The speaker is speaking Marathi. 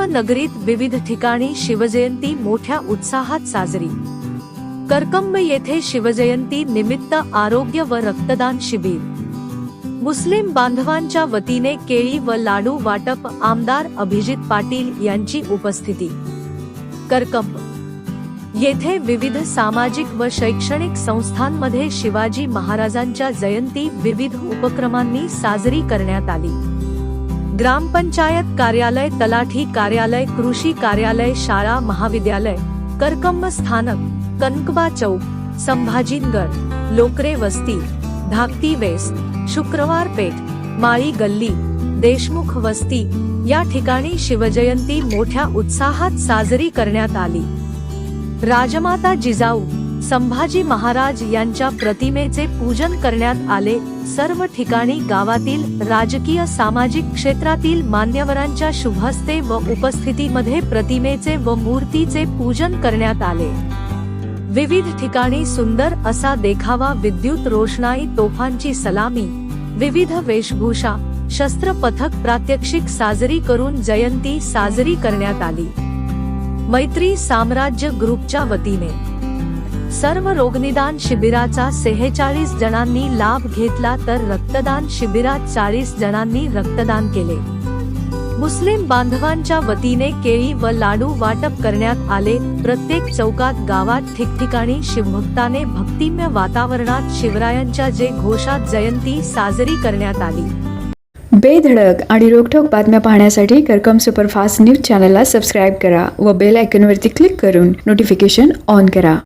नगरीत विविध ठिकाणी शिवजयंती मोठ्या उत्साहात साजरी। करकंब येथे शिवजयंती निमित्त आरोग्य व रक्तदान शिबिर। मुस्लिम बांधवांच्या वतीने केळी व लाडू वाटप। आमदार अभिजित पाटील यांची उपस्थिती। करकंब येथे विविध सामाजिक व शैक्षणिक संस्थांमध्ये शिवाजी महाराजांच्या जयंती विविध उपक्रमांनी साजरी करण्यात आली। ग्रामपंचायत कार्यालय, तलाठी कार्यालय, कृषी कार्यालय, शाळा महाविद्यालय, करकंब स्थानक, कनकबा चौक, संभाजीनगर, लोकरे वस्ती, धाकटी वेस्ट, शुक्रवार पेठ, माळी गल्ली, देशमुख वस्ती या ठिकाणी शिवजयंती मोठ्या उत्साहात साजरी करण्यात आली। राजमाता जिजाऊ संभाजी महाराज यांच्या प्रतिमेचे पूजन करण्यात आले। सर्व ठिकाणी गावातील राजकीय सामाजिक क्षेत्रातील मान्यवरांच्या शुभहस्ते व उपस्थितीमध्ये प्रतिमेचे व मूर्तीचे पूजन करण्यात आले। विविध ठिकाणी सुंदर असा देखावा, विद्युत रोषणाई, तोफांची सलामी, विविध वेशभूषा, शस्त्र पथक प्रात्यक्षिक साजरी करून जयंती साजरी करण्यात आली। मैत्री साम्राज्य ग्रुपच्या वतीने सर्व रोगनिदान शिबिराचा 46 जणांनी लाभ घेतला, तर रक्तदान शिबिरात 40 जणांनी रक्तदान केले। मुस्लिम बांधवांच्या वतीने केळी व लाडू वाटप करण्यात आले। प्रत्येक चौकात, गावात ठिकठिकाणी शिवभक्ताने भक्तिमय वातावरणात शिवरायांच्या जयघोषात जयंती साजरी करण्यात आली। बेधडक आणि रोखठोक बातम्या पाहण्यासाठी करकम सुपरफास्ट न्यूज चॅनलला सबस्क्राईब करा व बेल आयकॉनवरती क्लिक करून नोटिफिकेशन ऑन करा।